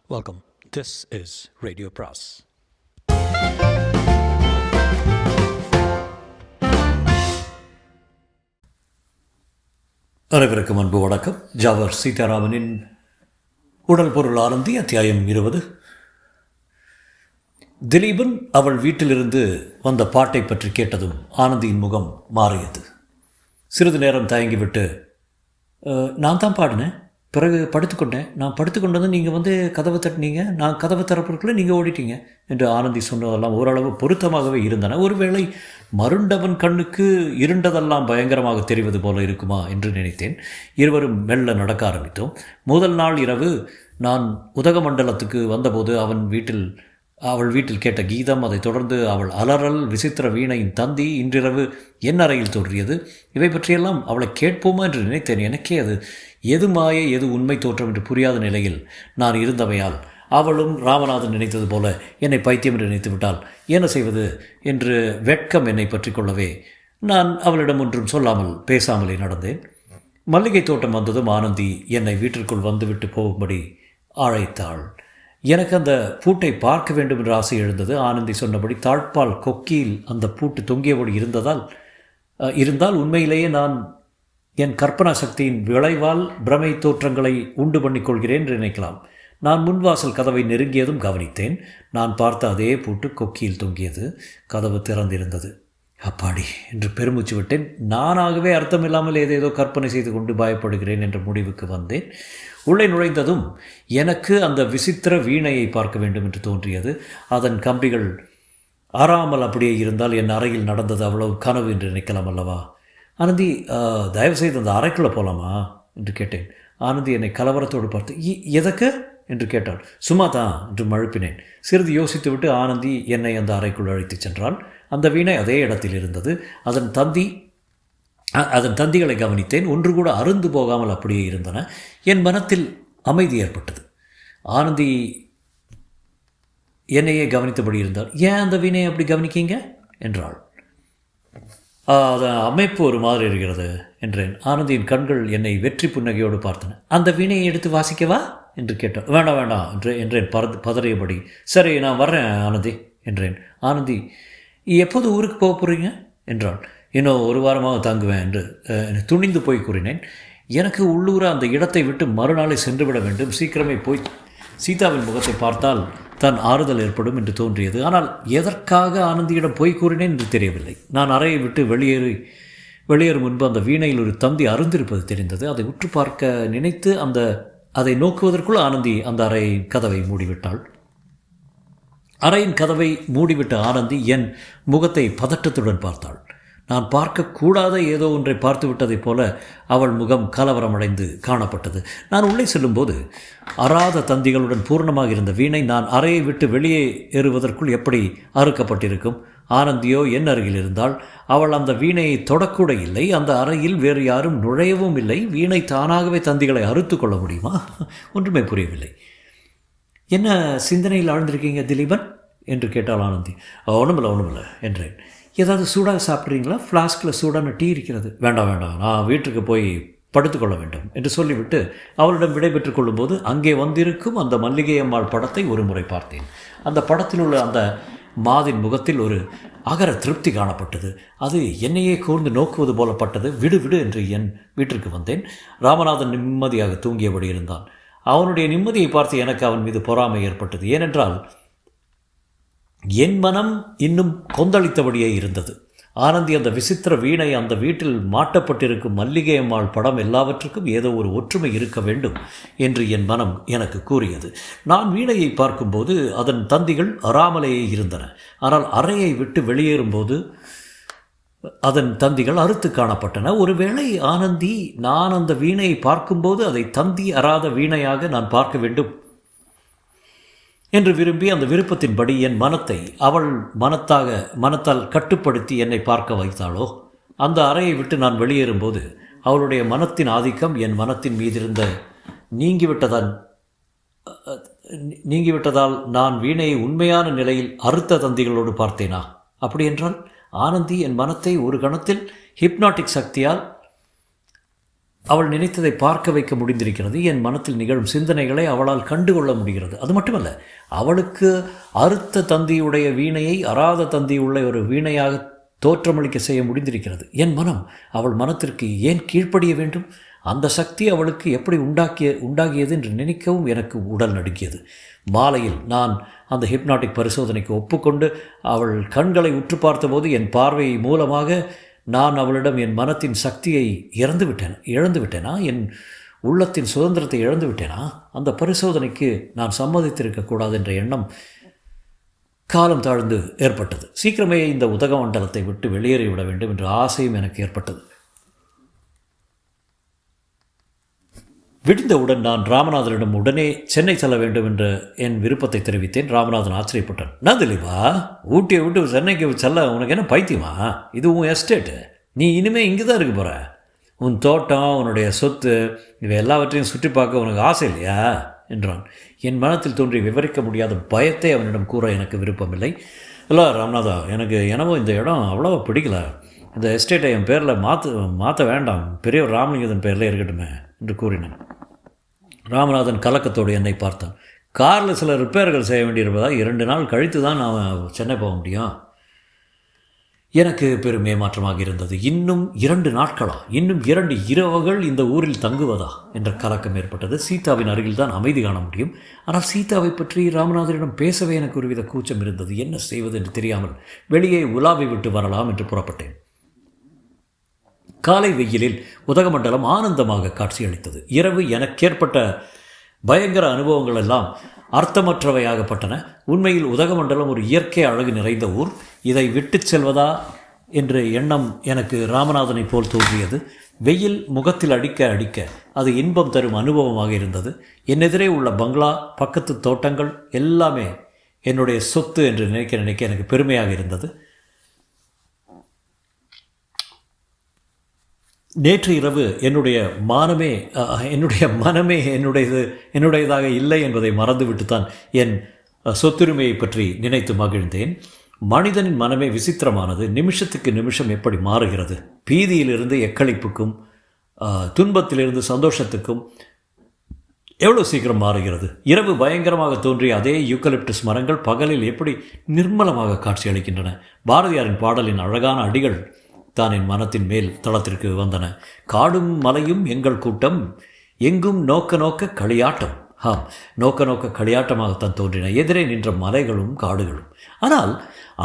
Welcome. This is Radio Pras. அனைவருக்கும் அன்பு வணக்கம். ஜாவர் சீதாராமனின் உடல் பொருள் ஆனந்தி அத்தியாயம் 20. திலீபன் அவள் வீட்டிலிருந்து வந்த பாட்டை பற்றி கேட்டதும் ஆனந்தியின் முகம் மாறியது. சிறிது நேரம் தயங்கிவிட்டு, நான் தான் பாடினேன், பிறகு படுத்துக்கொண்டேன், நான் படுத்துக்கொண்டதும் நீங்கள் கதவை தட்டினீங்க, நான் கதவை திறப்பதற்குள்ளே நீங்கள் ஓடிட்டீங்க என்று ஆனந்தி சொன்னதெல்லாம் ஓரளவு பொருத்தமாகவே இருந்தன. ஒருவேளை மருண்டவன் கண்ணுக்கு இருண்டதெல்லாம் பயங்கரமாக தெரிவது போல இருக்குமா என்று நினைத்தேன். இருவரும் மெல்ல நடக்க ஆரம்பித்தோம். முதல் நாள் இரவு நான் உதகமண்டலத்துக்கு வந்தபோது அவள் வீட்டில் கேட்ட கீதம், அதைத் தொடர்ந்து அவள் அலறல், விசித்திர வீணையின் தந்தி இன்றிரவு என் அறையில் தோன்றியது. இவை பற்றியெல்லாம் அவளை கேட்போமா என்று நினைத்தேன். எனக்கே அது எது மாயை எது உண்மை தோற்றம் என்று புரியாத நிலையில் நான் இருந்தவையால் அவளும் ராமநாதன் நினைத்தது போல என்னை பைத்தியம் என்று நினைத்து விட்டால் என்ன செய்வது என்று வெட்கம் என்னை பற்றி கொள்ளவே நான் அவளிடம் ஒன்றும் சொல்லாமல் பேசாமலே நடந்தேன். மல்லிகை தோட்டம் வந்ததும் ஆனந்தி என்னை வீட்டிற்குள் வந்துவிட்டு போகும்படி அழைத்தாள். எனக்கு அந்த பூட்டை பார்க்க வேண்டும் என்ற ஆசை எழுந்தது. ஆனந்தி சொன்னபடி தாழ்பால் கொக்கியில் அந்த பூட்டு தொங்கியபடி இருந்தால் உண்மையிலேயே நான் என் கற்பனா சக்தியின் விளைவால் பிரமை தோற்றங்களை உண்டு பண்ணிக்கொள்கிறேன் என்று நினைக்கலாம். நான் முன்வாசல் கதவை நெருங்கியதும் கவனித்தேன். நான் பார்த்த அதே பூட்டு கொக்கியில் தொங்கியது. கதவு திறந்திருந்தது. அப்பாடி என்று பெருமூச்சு விட்டேன். நானாகவே அர்த்தமில்லாமல் ஏதேதோ கற்பனை செய்து கொண்டு பயப்படுகிறேன் என்ற முடிவுக்கு வந்தேன். உள்ளே நுழைந்ததும் எனக்கு அந்த விசித்திர வீணையை பார்க்க வேண்டும் என்று தோன்றியது. அதன் கம்பிகள் ஆறாமல் அப்படியே இருந்தால் என் அறையில் நடந்தது அவ்வளவு கனவு என்று நினைக்கலாம் அல்லவா? ஆனந்தி, தயவுசெய்து அந்த அறைக்குள்ளே போகலாமா என்று கேட்டேன். ஆனந்தி என்னை கலவரத்தோடு பார்த்து, எதற்கு என்று கேட்டாள். சும்மா தான் என்று மழுப்பினேன். சிறிது யோசித்துவிட்டு ஆனந்தி என்னை அந்த அறைக்குள் அழைத்துச் சென்றாள். அந்த வீணை அதே இடத்தில் இருந்தது. அதன் தந்திகளை கவனித்தேன். ஒன்று கூட அருந்து போகாமல் அப்படியே இருந்தன. என் மனத்தில் அமைதி ஏற்பட்டது. ஆனந்தி என்னையே கவனித்தபடி இருந்தாள். ஏன் அந்த வீணையை அப்படி கவனிக்கீங்க என்றாள். அமைப்பு ஒரு மாதிரி இருக்கிறது என்றேன். ஆனந்தியின் கண்கள் என்னை வெற்றி புன்னகையோடு பார்த்தன. அந்த வீணையை எடுத்து வாசிக்கவா என்று கேட்டாள். வேண்டாம் என்றேன் பதறியபடி. சரி, நான் வர்றேன் ஆனந்தி என்றேன். ஆனந்தி, எப்போது ஊருக்கு போக போகிறீங்க என்றாள். இன்னும் ஒரு வாரமாக தங்குவேன் என்று துணிந்து போய் கூறினேன். எனக்கு உள்ளூர அந்த இடத்தை விட்டு மறுநாளை சென்றுவிட வேண்டும். சீக்கிரமே போய் சீதாவின் முகத்தை பார்த்தால் தான் ஆறுதல் ஏற்படும் என்று தோன்றியது. ஆனால் எதற்காக ஆனந்தியிடம் போய் கூறினேன் என்று தெரியவில்லை. நான் அறையை விட்டு வெளியேறும் முன்பு அந்த வீணையில் ஒரு தந்தி அருந்திருப்பது தெரிந்தது. அதை உற்று பார்க்க நினைத்து அதை நோக்குவதற்குள் ஆனந்தி அந்த அறையின் கதவை மூடிவிட்டாள். அறையின் கதவை மூடிவிட்ட ஆனந்தி என் முகத்தை பதட்டத்துடன் பார்த்தாள். நான் பார்க்கக்கூடாத ஏதோ ஒன்றை பார்த்து விட்டதைப் போல அவள் முகம் கலவரமடைந்து காணப்பட்டது. நான் உள்ளே செல்லும்போது அறாத தந்திகளுடன் பூர்ணமாக இருந்த வீணை நான் அறையை விட்டு வெளியே ஏறுவதற்குள் எப்படி அறுக்கப்பட்டிருக்கும். ஆனந்தியோ என் அருகில் இருந்தால் அவள் அந்த வீணையை தொடக்கூட இல்லை. அந்த அறையில் வேறு யாரும் நுழையவும் இல்லை. வீணை தானாகவே தந்திகளை அறுத்து கொள்ள முடியுமா? ஒன்றுமே புரியவில்லை. என்ன சிந்தனையில் ஆழ்ந்திருக்கீங்க திலீபன் என்று கேட்டாள் ஆனந்தி. ஒன்றுமில்லை என்றேன். ஏதாவது சூடாக சாப்பிட்றீங்களா? ஃப்ளாஸ்கில் சூடான டீ இருக்கிறது. வேண்டாம், நான் வீட்டுக்கு போய் படுத்துக்கொள்ள வேண்டும் என்று சொல்லிவிட்டு அவளிடம் விடைபெற்றுக் கொள்ளும்போது அங்கே வந்திருக்கும் அந்த மல்லிகை அம்மாள் படத்தை ஒரு முறை பார்த்தேன். அந்த படத்தில் உள்ள அந்த மாதின் முகத்தில் ஒரு அகர திருப்தி காணப்பட்டது. அது என்னையே கூர்ந்து நோக்குவது போலப்பட்டது. விடு என்று என் வீட்டிற்கு வந்தேன். ராமநாதன் நிம்மதியாக தூங்கியபடி இருந்தான். அவனுடைய நிம்மதியை பார்த்து எனக்கு அவன் மீது பொறாமை ஏற்பட்டது. ஏனென்றால் என் மனம் இன்னும் கொந்தளித்தபடியே இருந்தது. ஆனந்தி அந்த விசித்திர வீணை, அந்த வீட்டில் மாட்டப்பட்டிருக்கும் மல்லிகை அம்மாள் படம் எல்லாவற்றுக்கும் ஏதோ ஒரு ஒற்றுமை இருக்க வேண்டும் என்று என் மனம் எனக்கு கூறியது. நான் வீணையை பார்க்கும்போது அதன் தந்திகள் அறாமலேயே இருந்தன. ஆனால் அறையை விட்டு வெளியேறும்போது அதன் தந்திகள் அறுத்து காணப்பட்டன. ஒருவேளை ஆனந்தி நான் அந்த வீணையை பார்க்கும்போது அதை தந்தி அறாத வீணையாக நான் பார்க்க வேண்டும் என்று விரும்பி அந்த விருப்பத்தின்படி என் மனத்தை அவள் மனத்தால் கட்டுப்படுத்தி என்னை பார்க்க வைத்தாளோ? அந்த அறையை விட்டு நான் வெளியேறும்போது அவளுடைய மனத்தின் ஆதிக்கம் என் மனத்தின் மீதிருந்த நீங்கிவிட்டதால் நான் வீணையை உண்மையான நிலையில் அறுத்த தந்திகளோடு பார்த்தேனா? அப்படியென்றால் ஆனந்தி என் மனத்தை ஒரு கணத்தில் ஹிப்னாட்டிக் சக்தியால் அவள் நினைத்ததை பார்க்க வைக்க முடிந்திருக்கிறது. என் மனத்தில் நிகழும் சிந்தனைகளை அவளால் கண்டுகொள்ள முடிகிறது. அது மட்டுமல்ல, அவளுக்கு அறுத்த தந்தியுடைய வீணையை அறாத தந்தியுள்ள ஒரு வீணையாக தோற்றமளிக்க செய்ய முடிந்திருக்கிறது. என் மனம் அவள் மனத்திற்கு ஏன் கீழ்ப்படிய வேண்டும்? அந்த சக்தி அவளுக்கு எப்படி உண்டாகியது என்று நினைக்கவும் எனக்கு உடல் நடுங்கியது. மாலையில் நான் அந்த ஹிப்னாட்டிக் பரிசோதனைக்கு ஒப்புக்கொண்டு அவள் கண்களை உற்று பார்த்தபோது என் பார்வை மூலமாக நான் அவளிடம் என் மனத்தின் சக்தியை இழந்து விட்டேனா? என் உள்ளத்தின் சுதந்திரத்தை இழந்து விட்டேனா? அந்த பரிசோதனைக்கு நான் சம்மதித்திருக்கக்கூடாது என்ற எண்ணம் காலம் தாழ்ந்து ஏற்பட்டது. சீக்கிரமே இந்த உதகமண்டலத்தை விட்டு வெளியேறிவிட வேண்டும் என்ற ஆசையும் எனக்கு ஏற்பட்டது. விடிந்தவுடன் நான் ராமநாதனிடம் உடனே சென்னை செல்ல வேண்டும் என்ற என் விருப்பத்தை தெரிவித்தேன். ராமநாதன் ஆச்சரியப்பட்டான். நான் திலீபா, ஊட்டியை விட்டு சென்னைக்கு செல்ல உனக்கு என்ன பைத்தியமா? இது உன் எஸ்டேட்டு. நீ இனிமேல் இங்கே தான் இருக்க போகிற. உன் தோட்டம், உன்னுடைய சொத்து, இவை எல்லாவற்றையும் சுற்றி பார்க்க உனக்கு ஆசை இல்லையா என்றான். என் மனத்தில் தோன்றி விவரிக்க முடியாத பயத்தை அவனிடம் கூற எனக்கு விருப்பமில்லை. இல்லை ராமநாதா, எனக்கு எனவோ இந்த இடம் அவ்வளோவா பிடிக்கல. இந்த எஸ்டேட்டை என் பேரில் மாற்ற வேண்டாம், பெரியவர் ராமலிங்கத்தின் பேரில் இருக்கட்டுமே என்று கூறினேன். ராமநாதன் கலக்கத்தோடு என்னை பார்த்தான். காரில் சில ரிப்பேர்கள் செய்ய வேண்டியிருப்பதால் 2 நாள் கழித்து தான் நான் சென்னை போக முடியும். எனக்கு பெரும் ஏமாற்றமாக இருந்தது. இன்னும் 2 நாட்களா? இன்னும் 2 இரவுகள் இந்த ஊரில் தங்குவதா என்ற கலக்கம் ஏற்பட்டது. சீதாவின் அருகில் தான் அமைதி காண முடியும். ஆனால் சீதாவை பற்றி ராமநாதனிடம் பேசவே எனக்கு ஒருவித கூச்சம் இருந்தது. என்ன செய்வது என்று தெரியாமல் வெளியே உலாவி விட்டு வரலாம் என்று புறப்பட்டேன். காலை வெயிலில் உதகமண்டலம் ஆனந்தமாக காட்சியளித்தது. இரவு எனக்கேற்பட்ட பயங்கர அனுபவங்கள் எல்லாம் அர்த்தமற்றவையாகப்பட்டன. உண்மையில் உதகமண்டலம் ஒரு இயற்கை அழகு நிறைந்த ஊர். இதை விட்டு செல்வதா என்ற எண்ணம் எனக்கு ராமநாதனை போல் தோன்றியது. வெயில் முகத்தில் அடிக்க அடிக்க அது இன்பம் தரும் அனுபவமாக இருந்தது. என் எதிரே உள்ள பங்களா, பக்கத்து தோட்டங்கள் எல்லாமே என்னுடைய சொத்து என்று நினைக்க எனக்கு பெருமையாக இருந்தது. நேற்று இரவு என்னுடைய மனமே என்னுடையதாக இல்லை என்பதை மறந்துவிட்டுத்தான் என் சொத்துரிமையை பற்றி நினைத்து மகிழ்ந்தேன். மனிதனின் மனமே விசித்திரமானது. நிமிஷத்துக்கு நிமிஷம் எப்படி மாறுகிறது. பீதியிலிருந்து எக்களிப்புக்கும் துன்பத்திலிருந்து சந்தோஷத்துக்கும் எவ்வளோ சீக்கிரம் மாறுகிறது. இரவு பயங்கரமாக தோன்றிய அதே யூக்கலிப்டஸ் மரங்கள் பகலில் எப்படி நிர்மலமாக காட்சியளிக்கின்றன. பாரதியாரின் பாடலின் அழகான அடிகள் தான் என் மனத்தின் மேல் தளத்திற்கு வந்தன. காடும் மலையும் எங்கள் கூட்டம், எங்கும் நோக்க நோக்க களியாட்டம். நோக்க களியாட்டமாகத்தான் தோன்றின எதிரே நின்ற மலைகளும் காடுகளும். ஆனால்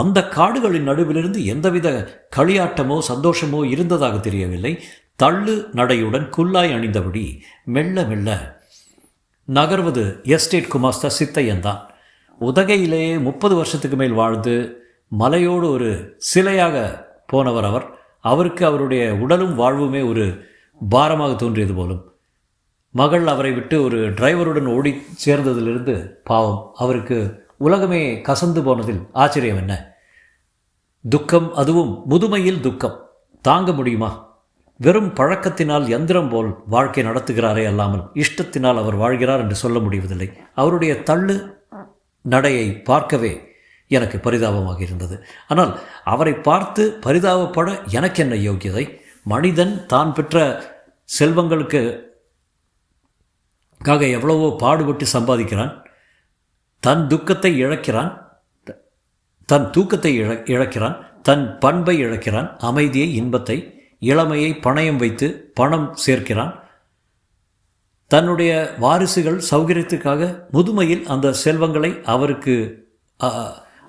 அந்த காடுகளின் நடுவிலிருந்து எந்தவித களியாட்டமோ சந்தோஷமோ இருந்ததாக தெரியவில்லை. தள்ளு நடையுடன் குல்லாய் அணிந்தபடி மெல்ல மெல்ல நகர்வது எஸ்டேட் குமாஸ்தா சித்தையன்தான். உதகையிலே 30 வருஷத்துக்கு மேல் வாழ்ந்து மலையோடு ஒரு சிலையாக போனவர் அவர். அவருக்கு அவருடைய உடலும் வாழ்வுமே ஒரு பாரமாக தோன்றியது போலும். மகள் அவரை விட்டு ஒரு டிரைவருடன் ஓடி சேர்ந்ததிலிருந்து பாவம் அவருக்கு உலகமே கசந்து போனதில் ஆச்சரியம் என்ன? துக்கம், அதுவும் முதுமையில் துக்கம் தாங்க முடியுமா? வெறும் பழக்கத்தினால் யந்திரம் போல் வாழ்க்கை நடத்துகிறாரே அல்லாமல் இஷ்டத்தினால் அவர் வாழ்கிறார் என்று சொல்ல முடிவதில்லை. அவருடைய தள்ளு நடையை பார்க்கவே எனக்கு பரிதாபமாக இருந்தது. ஆனால் அவரை பார்த்து பரிதாபப்பட எனக்கு என்ன யோக்கியதை? மனிதன் தான் பெற்ற செல்வங்களுக்காக எவ்வளவோ பாடுபட்டு சம்பாதிக்கிறான். தன் துக்கத்தை இழக்கிறான், தன் தூக்கத்தை இழக்கிறான், தன் பண்பை இழக்கிறான், அமைதியை, இன்பத்தை, இளமையை பணயம் வைத்து பணம் சேர்க்கிறான். தன்னுடைய வாரிசுகள் சௌகரியத்துக்காக முதுமையில் அந்த செல்வங்களை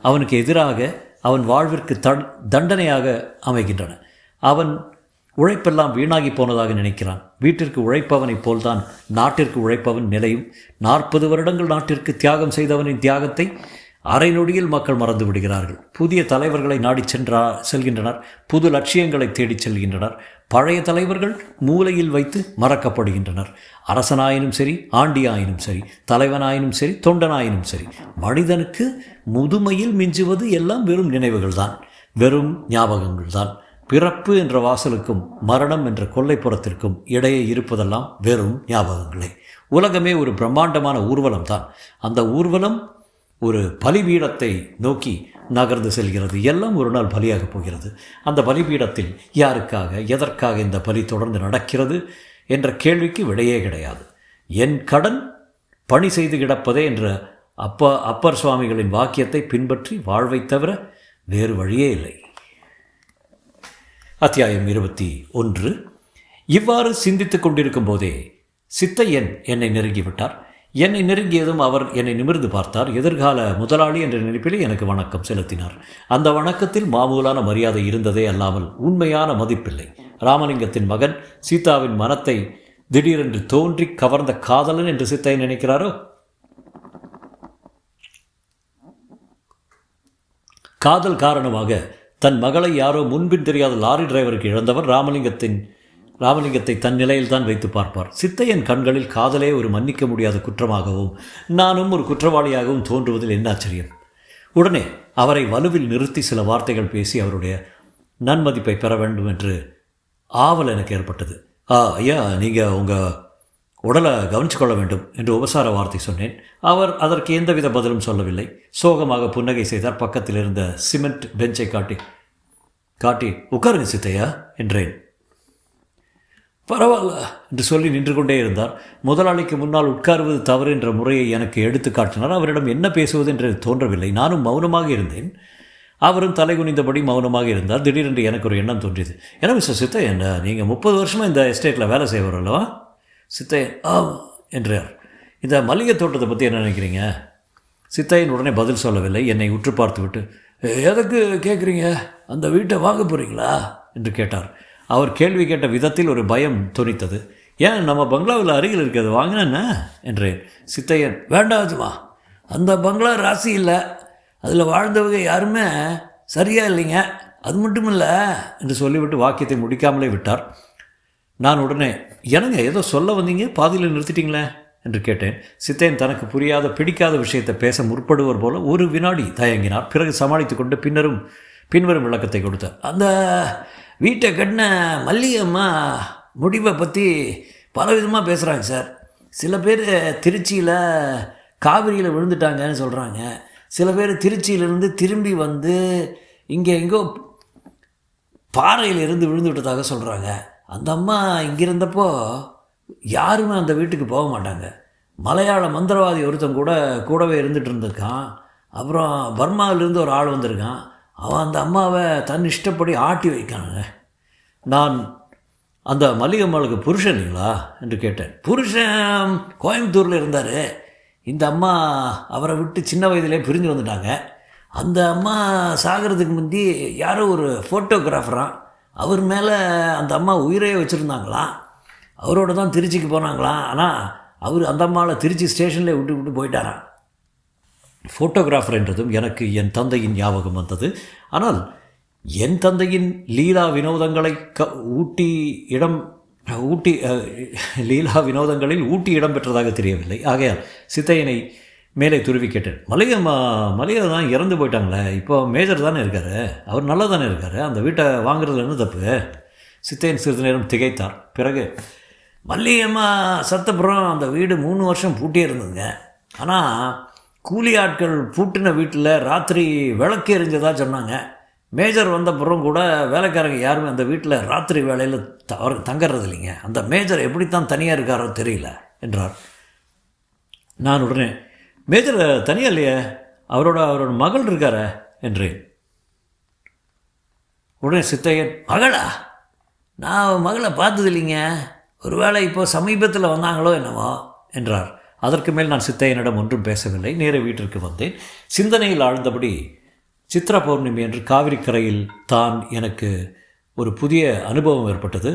அவனுக்கு எதிராக அவன் வாழ்விற்கு தண்டனையாக அமைகின்றன. அவன் உழைப்பெல்லாம் வீணாகி போனதாக நினைக்கிறான். வீட்டிற்கு உழைப்பவனைப் போல்தான் நாட்டிற்கு உழைப்பவன் நிலையும். 40 வருடங்கள் நாட்டிற்கு தியாகம் செய்தவனின் தியாகத்தை அரை நொடியில் மக்கள் மறந்து விடுகிறார்கள். புதிய தலைவர்களை நாடி செல்கின்றனர். புது லட்சியங்களை தேடிச் செல்கின்றனர். பழைய தலைவர்கள் மூலையில் வைத்து மறக்கப்படுகின்றனர். அரசனாயினும் சரி, ஆண்டியாயினும் சரி, தலைவனாயினும் சரி, தொண்டனாயினும் சரி, மனிதனுக்கு முதுமையில் மிஞ்சுவது எல்லாம் வெறும் நினைவுகள் தான், வெறும் ஞாபகங்கள் தான். பிறப்பு என்ற வாசலுக்கும் மரணம் என்ற கொல்லைப்புறத்திற்கும் இடையே இருப்பதெல்லாம் வெறும் ஞாபகங்களே. உலகமே ஒரு பிரம்மாண்டமான ஊர்வலம் தான். அந்த ஊர்வலம் ஒரு பலிபீடத்தை நோக்கி நகர்ந்து செல்கிறது. எல்லாம் ஒரு நாள் பலியாகப் போகிறது. அந்த பலிபீடத்தில் யாருக்காக, எதற்காக இந்த பலி தொடர்ந்து நடக்கிறது என்ற கேள்விக்கு விடையே கிடையாது. என் கடன் பணி செய்து கிடப்பதே என்ற அப்பர் சுவாமிகளின் வாக்கியத்தை பின்பற்றி வாழ்வை தவிர வேறு வழியே இல்லை. அத்தியாயம் 21. இவ்வாறு சிந்தித்துக் கொண்டிருக்கும் போதே சித்தையன் என்னை நெருங்கிவிட்டார். என்னை நெருங்கியதும் அவர் என்னை நிமிர்ந்து பார்த்தார். எதிர்கால முதலாளி என்ற நினைப்பிலே எனக்கு வணக்கம் செலுத்தினார். அந்த வணக்கத்தில் மாமூலான மரியாதை இருந்ததே அல்லாமல் உண்மையான மதிப்பில்லை. ராமலிங்கத்தின் மகன் சீதாவின் மனத்தை திடீரென்று தோன்றி கவர்ந்த காதலன் என்று சித்தையன் நினைக்கிறாரோ? காதல் காரணமாக தன் மகளை யாரோ முன்பின் தெரியாத லாரி டிரைவருக்கு இழந்தவர் ராமலிங்கத்தை தன் நிலையில் தான் வைத்து பார்ப்பார். சித்தையன் கண்களில் காதலே ஒரு மன்னிக்க முடியாத குற்றமாகவும் நானும் ஒரு குற்றவாளியாகவும் தோன்றுவதில் என்ன ஆச்சரியம்? உடனே அவரை வலுவில் நிறுத்தி சில வார்த்தைகள் பேசி அவருடைய நன்மதிப்பை பெற வேண்டும் என்று ஆவல் எனக்கு ஏற்பட்டது. ஐயா, நீங்கள் உங்கள் உடலை கவனித்து கொள்ள வேண்டும் என்று உபசார வார்த்தை சொன்னேன். அவர் அதற்கு எந்தவித பதிலும் சொல்லவில்லை. சோகமாக புன்னகை செய்தார். பக்கத்தில் இருந்த சிமெண்ட் பெஞ்சை காட்டி உட்காருங்க சித்தையா என்றேன். பரவாயில்ல என்று சொல்லி நின்று கொண்டே இருந்தார். முதலாளிக்கு முன்னால் உட்காருவது தவறு என்ற முறையை எனக்கு எடுத்து காட்டினார். அவரிடம் என்ன பேசுவது என்று தோன்றவில்லை. நானும் மௌனமாக இருந்தேன். அவரும் தலைகுனிந்தபடி மௌனமாக இருந்தார். திடீரென்று எனக்கு ஒரு எண்ணம் தோன்றியது. என்ன மிஸ்டர் சித்தையன், நீங்கள் 30 வருஷமாக இந்த எஸ்டேட்டில் வேலை செய்வார் அல்லவா? சித்தையன் ஆமாம் என்றார். இந்த மல்லிகை தோட்டத்தை பற்றி என்ன நினைக்கிறீங்க? சித்தையன் உடனே பதில் சொல்லவில்லை. என்னை உற்று பார்த்து விட்டு, எதுக்கு கேட்குறீங்க? அந்த வீட்டை வாங்க போகிறீங்களா என்று கேட்டார். அவர் கேள்வி கேட்ட விதத்தில் ஒரு பயம் துணித்தது. ஏன், நம்ம பங்களாவில் அருகில் இருக்கிறது வாங்கினேன்ன என்றேன். சித்தையன், வேண்டாதுமா, அந்த பங்களா ராசி இல்லை, அதில் வாழ்ந்தவங்க யாருமே சரியா இல்லைங்க, அது மட்டும் இல்லை என்று சொல்லிவிட்டு வாக்கியத்தை முடிக்காமலே விட்டார். நான் உடனே, எனங்க ஏதோ சொல்ல வந்தீங்க, பாதியில் நிறுத்திட்டீங்களே என்று கேட்டேன். சித்தையன் தனக்கு புரியாத பிடிக்காத விஷயத்தை பேச முற்படுவர் போல ஒரு வினாடி தயங்கினார். பிறகு சமாளித்து கொண்டு பின்வரும் விளக்கத்தை கொடுத்தார். அந்த வீட்டை கட்டின மல்லிகம்மா முடிவை பற்றி பலவிதமாக பேசுகிறாங்க சார். சில பேர் திருச்சியில் காவிரியில் விழுந்துட்டாங்கன்னு சொல்கிறாங்க. சில பேர் திருச்சியிலிருந்து திரும்பி வந்து இங்கே எங்கோ பாறையில் இருந்து விழுந்து விட்டதாக சொல்கிறாங்க. அந்த அம்மா இங்கே இருந்தப்போ யாருமே அந்த வீட்டுக்கு போக மாட்டாங்க. மலையாள மந்திரவாதி ஒருத்தன் கூடவே இருந்துகிட்டு இருந்திருக்கான். அப்புறம் பர்மாவிலிருந்து ஒரு ஆள் வந்திருக்கான். அவன் அந்த அம்மாவை தன் இஷ்டப்படி ஆட்டி வைக்கானுங்க. நான் அந்த மல்லிகம்மாளுக்கு புருஷன் இல்லைங்களா என்று கேட்டேன். புருஷன் கோயம்புத்தூரில் இருந்தார். இந்த அம்மா அவரை விட்டு சின்ன வயதிலே பிரிஞ்சு வந்துட்டாங்க. அந்த அம்மா சாகிறதுக்கு முந்தி யாரோ ஒரு ஃபோட்டோகிராஃபரான், அவர் மேலே அந்த அம்மா உயிரையே வச்சுருந்தாங்களாம். அவரோட தான் திருச்சிக்கு போனாங்களாம். ஆனால் அவர் அந்த அம்மாவை திருச்சி ஸ்டேஷனில் விட்டு போயிட்டாரான். ஃபோட்டோகிராஃபர் என்றதும் எனக்கு என் தந்தையின் ஞாபகம் வந்தது. ஆனால் என் தந்தையின் லீலா வினோதங்களை லீலா வினோதங்களில் ஊட்டி இடம் பெற்றதாக தெரியவில்லை. ஆகையால் சித்தையனை மேலே துருவி கேட்டேன். மளிகை தான் இறந்து போயிட்டாங்களே, இப்போ மேஜர் தானே இருக்கார், அவர் நல்லா தானே இருக்கார், அந்த வீட்டை வாங்குறதுல என்ன தப்பு? சித்தையன் சிறிது நேரம் திகைத்தார். பிறகு, மல்லிகைம்மா சத்தப்புறம் அந்த வீடு 3 வருஷம் பூட்டியே இருந்ததுங்க. ஆனால் கூலி ஆட்கள் பூட்டின வீட்டில் ராத்திரி விளக்கு எரிஞ்சதாக சொன்னாங்க. மேஜர் வந்தப்புறம் கூட வேலைக்காரங்க யாருமே அந்த வீட்டில் ராத்திரி வேலையில் தங்கறது இல்லைங்க. அந்த மேஜர் எப்படித்தான் தனியாக இருக்காரோ தெரியல என்றார். நான் உடனே, மேஜர் தனியாக இல்லையே, அவரோட மகள் இருக்கார என்றேன். உடனே சித்தையன், மகளா? நான் மகளை பார்த்தது இல்லைங்க, ஒருவேளை இப்போ சமீபத்தில் வந்தாங்களோ என்னவோ என்றார். அதற்கு மேல் நான் சித்தையனிடம் ஒன்றும் பேசவில்லை. நேர வீட்டிற்கு வந்தேன். சிந்தனையில் ஆழ்ந்தபடி சித்ரா பௌர்ணமி என்று காவிரிக்கரையில் தான் எனக்கு ஒரு புதிய அனுபவம் ஏற்பட்டது.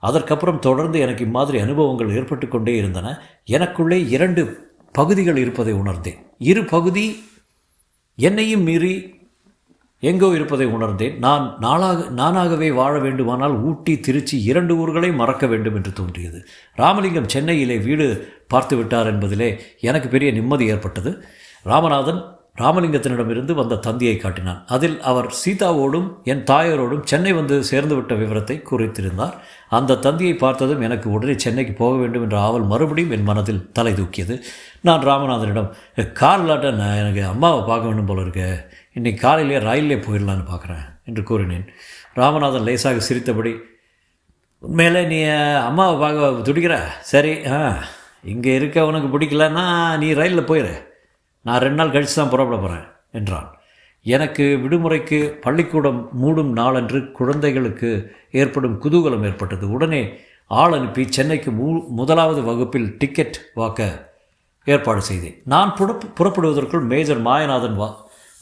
அதற்கப்புறம் தொடர்ந்து எனக்கு இம்மாதிரி அனுபவங்கள் ஏற்பட்டு கொண்டே இருந்தன. எனக்குள்ளே 2 பகுதிகள் இருப்பதை உணர்ந்தேன். இரு பகுதி என்னையும் மீறி எங்கோ இருப்பதை உணர்ந்தேன். நானாகவே வாழ வேண்டுமானால் ஊட்டி, திருச்சி 2 ஊர்களை மறக்க வேண்டும் என்று தோன்றியது. ராமலிங்கம் சென்னையிலே வீடு பார்த்து விட்டார் என்பதிலே எனக்கு பெரிய நிம்மதி ஏற்பட்டது. ராமலிங்கத்தினிடமிருந்து வந்த தந்தியை காட்டினான். அதில் அவர் சீதாவோடும் என் தாயாரோடும் சென்னை வந்து சேர்ந்துவிட்ட விவரத்தை குறித்திருந்தார். அந்த தந்தியை பார்த்ததும் எனக்கு உடனே சென்னைக்கு போக வேண்டும் என்ற ஆவல் மறுபடியும் என் மனதில் தலை தூக்கியது. நான் ராமநாதனிடம், கார்லாட்ட எனக்கு அம்மாவை பார்க்க வேண்டும் போல இருக்கு, இன்றைக்கி காலையிலே ரயிலே போயிடலான்னு பார்க்குறேன் என்று கூறினேன். ராமநாதன் லேசாக சிரித்தபடி, உண்மையிலே நீ அம்மாவை பார்க்க துடிக்கிற? சரி, இங்கே இருக்க உனக்கு பிடிக்கலன்னா நீ ரயிலில் போயிடு. நான் 2 நாள் கழித்து தான் புறப்பட போகிறேன் என்றான். எனக்கு விடுமுறைக்கு பள்ளிக்கூடம் மூடும் நாளன்று குழந்தைகளுக்கு ஏற்படும் குதூகலம் ஏற்பட்டது. உடனே ஆள் அனுப்பி சென்னைக்கு முதலாவது வகுப்பில் டிக்கெட் வாக்க ஏற்பாடு செய்தேன். நான் புறப்படுவதற்குள் மேஜர் மாயநாதன்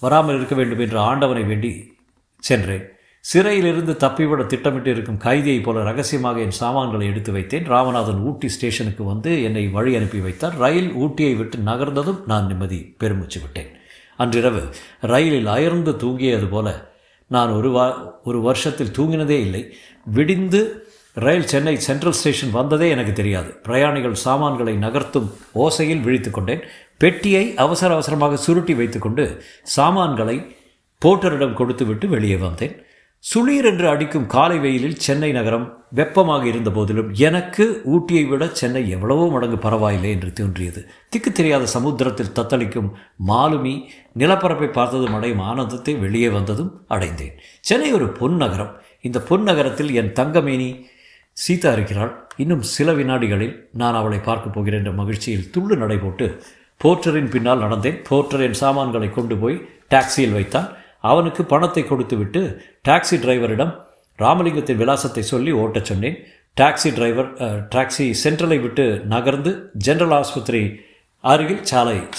வராமல் இருக்க வேண்டும் என்று ஆண்டவனை வேண்டி சென்றேன். சிறையிலிருந்து தப்பிவிட திட்டமிட்டு இருக்கும் கைதியைப் போல ரகசியமாக என் சாமான்களை எடுத்து வைத்தேன். ராமநாதன் ஊட்டி ஸ்டேஷனுக்கு வந்து என்னை வழி அனுப்பி வைத்தார். ரயில் ஊட்டியை விட்டு நகர்ந்ததும் நான் நிம்மதி பெருமூச்சு விட்டேன். அன்றிரவு ரயிலில் அயர்ந்து தூங்கியது போல நான் ஒரு வருஷத்தில் தூங்கினதே இல்லை. விடிந்து ரயில் சென்னை சென்ட்ரல் ஸ்டேஷன் வந்ததே எனக்கு தெரியாது. பிரயாணிகள் சாமான்களை நகர்த்தும் ஓசையில் விழித்து கொண்டேன். பெட்டியை அவசரமாக சுருட்டி வைத்துக்கொண்டு சாமான்களை போர்ட்டரிடம் கொடுத்துவிட்டு வெளியே வந்தேன். சுளீர் என்று அடிக்கும் காலை வெயிலில் சென்னை நகரம் வெப்பமாக இருந்த போதிலும் எனக்கு ஊட்டியை விட சென்னை எவ்வளவோ மடங்கு பரவாயில்லை என்று தோன்றியது. திக்கு தெரியாத சமுத்திரத்தில் தத்தளிக்கும் மாலுமி நிலப்பரப்பை பார்த்ததும் அடையும் ஆனந்தத்தை வெளியே வந்ததும் அடைந்தேன். சென்னை ஒரு பொன்னகரம். இந்த பொன்னகரத்தில் என் தங்கமேனி சீதா இருக்கிறாள். இன்னும் சில வினாடிகளில் நான் அவளை பார்க்க போகிறேன் என்ற மகிழ்ச்சியில் துள்ளு நடைபோட்டு போர்ட்டரின் பின்னால் நடந்தேன். போர்ட்டர் என் சாமான்களை கொண்டு போய் டாக்ஸியில் வைத்தான். அவனுக்கு பணத்தை கொடுத்துவிட்டு டாக்ஸி டிரைவரிடம் ராமலிங்கத்தின் விலாசத்தை சொல்லி ஓட்டச் சொன்னேன். டாக்ஸி சென்ட்ரலை விட்டு நகர்ந்து ஜெனரல் ஆஸ்பத்திரி அருகில்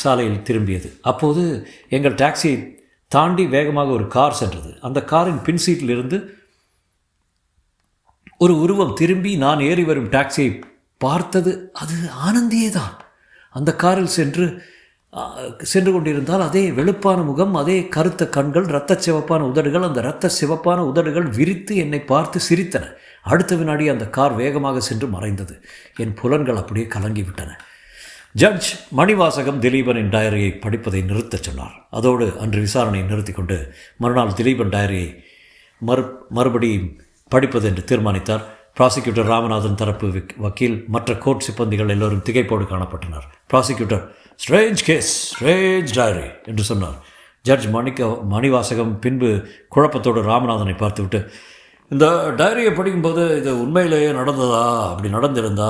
சாலையில் திரும்பியது. அப்போது எங்கள் டாக்ஸியை தாண்டி வேகமாக ஒரு கார் சென்றது. அந்த காரின் பின் சீட்டிலிருந்து ஒரு உருவம் திரும்பி நான் ஏறி வரும் டாக்ஸியை பார்த்தது. அது ஆனந்தியே தான். அந்த காரில் சென்று கொண்டிருந்தால் அதே வெளுப்பான முகம், அதே கருத்த கண்கள், இரத்த சிவப்பான உதடுகள். அந்த இரத்த சிவப்பான உதடுகள் விரித்து என்னை பார்த்து சிரித்தன. அடுத்த வினாடி அந்த கார் வேகமாக சென்று மறைந்தது. என் புலன்கள் அப்படியே கலங்கிவிட்டன. ஜட்ஜ் மணிவாசகம் திலீபனின் டைரியை படிப்பதை நிறுத்தச் சொன்னார். அதோடு அன்று விசாரணையை நிறுத்தி கொண்டு மறுநாள் திலீபன் டைரியை மறுபடியும் படிப்பது என்று தீர்மானித்தார். ப்ராசிக்யூட்டர் ராமநாதன் தரப்பு வக்கீல் மற்ற கோர்ட் சிப்பந்திகள் எல்லோரும் திகைப்போடு காணப்பட்டனர். Prosecutor strange case, strange diary என்று சொன்னார். ஜட்ஜ் மணிவாசகம் பின்பு குழப்பத்தோடு ராமநாதனை பார்த்துவிட்டு, இந்த டைரியை படிக்கும்போது இது உண்மையிலேயே நடந்ததா? அப்படி நடந்திருந்தா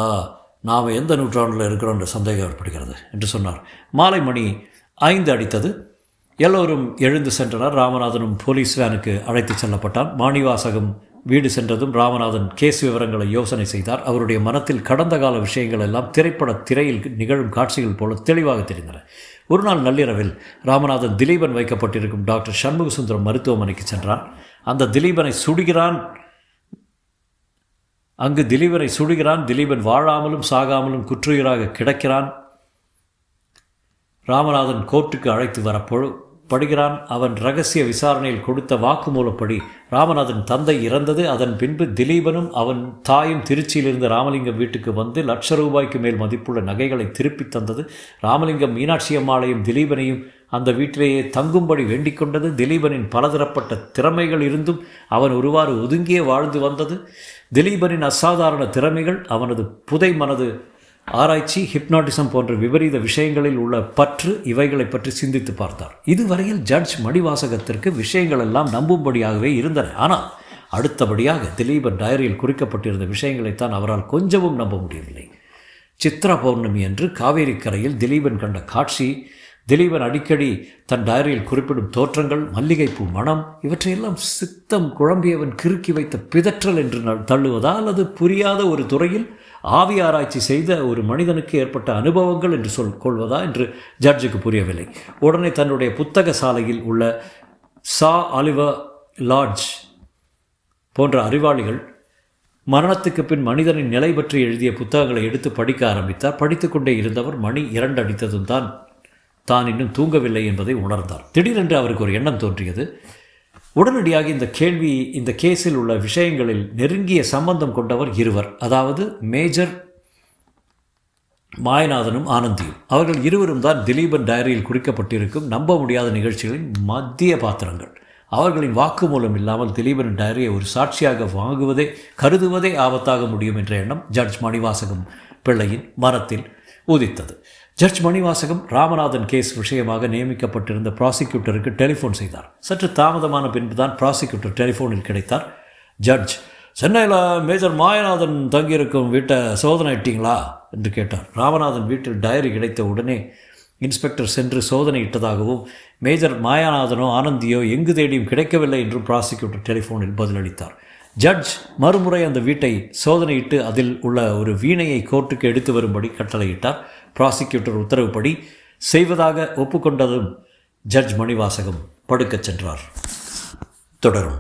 நாம் எந்த நூற்றாண்டில் இருக்கிறோம் என்ற சந்தேகம் ஏற்படுகிறது என்று சொன்னார். மாலை மணி 5 அடித்தது. எல்லோரும் எழுந்து சென்றனர். ராமநாதனும் போலீஸ் வேனுக்கு அழைத்து செல்லப்பட்டான். மணிவாசகம் வீடு சென்றதும் ராமநாதன் கேஸ் விவரங்களை யோசனை செய்தார். அவருடைய மனத்தில் கடந்த கால விஷயங்கள் எல்லாம் திரைப்பட திரையில் நிகழும் காட்சிகள் போல தெளிவாக தெரிந்தன. ஒரு நாள் நள்ளிரவில் ராமநாதன் திலீபன் வைக்கப்பட்டிருக்கும் டாக்டர் சண்முகசுந்தரம் மருத்துவமனைக்கு சென்றான். அங்கு திலீபனை சுடுகிறான். திலீபன் வாழாமலும் சாகாமலும் குற்றுயிராக கிடக்கிறான். ராமநாதன் கோர்ட்டுக்கு அழைத்து வரப்படுகிறான். அவன் இரகசிய விசாரணையில் கொடுத்த வாக்குமூலப்படி ராமநாதன் தந்தை இறந்தது. அதன் பின்பு திலீபனும் அவன் தாயும் திருச்சியிலிருந்து ராமலிங்கம் வீட்டுக்கு வந்து ₹1,00,000 மேல் மதிப்புள்ள நகைகளை திருப்பித் தந்தது. ராமலிங்கம் மீனாட்சி அம்மாளையும் திலீபனையும் அந்த வீட்டிலேயே தங்கும்படி வேண்டிக் கொண்டது. திலீபனின் பலதரப்பட்ட திறமைகள் இருந்தும் அவன் ஒருவாறு ஒதுங்கியே வாழ்ந்து வந்தது. திலீபனின் அசாதாரண திறமைகள், அவனது புதை மனது ஆராய்ச்சி, ஹிப்னாட்டிசம் போன்ற விபரீத விஷயங்களில் உள்ள பற்று, இவைகளை பற்றி சிந்தித்து பார்த்தார். இதுவரையில் ஜட்ஜ் மணிவாசகத்திற்கு விஷயங்கள் எல்லாம் நம்பும்படியாகவே இருந்தன. ஆனால் அடுத்தபடியாக திலீபன் டைரியில் குறிக்கப்பட்டிருந்த விஷயங்களைத்தான் அவரால் கொஞ்சமும் நம்ப முடியவில்லை. சித்ரா பௌர்ணமி அன்று காவேரி கரையில் திலீபன் கண்ட காட்சி, திலீபன் அடிக்கடி தன் டைரியில் குறிப்பிடும் தோற்றங்கள், மல்லிகைப்பூ மனம், இவற்றையெல்லாம் சித்தம் குழம்பியவன் கிறுக்கி வைத்த பிதற்றல் என்று தள்ளுவதா அல்லது புரியாத ஒரு துறையில் ஆவி ஆராய்ச்சி செய்த ஒரு மனிதனுக்கு ஏற்பட்ட அனுபவங்கள் என்று கொள்வதா என்று ஜட்ஜுக்கு புரியவில்லை. உடனே தன்னுடைய புத்தக சாலையில் உள்ள ஆலிவர் லாட்ஜ் போன்ற அறிவாளிகள் மரணத்துக்கு பின் மனிதனின் நிலை பற்றி எழுதிய புத்தகங்களை எடுத்து படிக்க ஆரம்பித்தார். படித்து கொண்டே இருந்தவர் மணி 2 அடித்ததும் தான் இன்னும் தூங்கவில்லை என்பதை உணர்ந்தார். திடீரென்று அவருக்கு ஒரு எண்ணம் தோன்றியது. உடனடியாக இந்த கேஸில் உள்ள விஷயங்களில் நெருங்கிய சம்பந்தம் கொண்டவர் இருவர், அதாவது மேஜர் மாயநாதனும் ஆனந்தியும். அவர்கள் இருவரும் தான் திலீபன் டைரியில் குறிக்கப்பட்டிருக்கும் நம்ப முடியாத நிகழ்ச்சிகளின் மத்திய பாத்திரங்கள். அவர்களின் வாக்குமூலம் இல்லாமல் திலீபனின் டைரியை ஒரு சாட்சியாக கருதுவதே ஆபத்தாக முடியும் என்ற எண்ணம் ஜட்ஜ் மணிவாசகம் பிள்ளையின் மனத்தில் உதித்தது. ஜட்ஜ் மணிவாசகம் ராமநாதன் கேஸ் விஷயமாக நியமிக்கப்பட்டிருந்த ப்ராசிக்யூட்டருக்கு டெலிஃபோன் செய்தார். சற்று தாமதமான பின்புதான் ப்ராசிக்யூட்டர் டெலிஃபோனில் கிடைத்தார். ஜட்ஜ் சென்னையில் மேஜர் மாயநாதன் தங்கியிருக்கும் வீட்டை சோதனை இட்டீங்களா என்று கேட்டார். ராமநாதன் வீட்டில் டைரி கிடைத்த உடனே இன்ஸ்பெக்டர் சென்று சோதனை இட்டதாகவும் மேஜர் மாயாநாதனோ ஆனந்தியோ எங்கு தேடியும் கிடைக்கவில்லை என்றும் ப்ராசிக்யூட்டர் டெலிஃபோனில் பதிலளித்தார். ஜட்ஜ் மறுமுறை அந்த வீட்டை சோதனையிட்டு அதில் உள்ள ஒரு வீணையை கோர்ட்டுக்கு எடுத்து வரும்படி கட்டளையிட்டார். ப்ராசிக்யூட்டர் உத்தரவுப்படி செய்வதாக ஒப்புக்கொண்டதும் ஜட்ஜ் மணிவாசகம் படுக்கச் சென்றார். தொடரும்.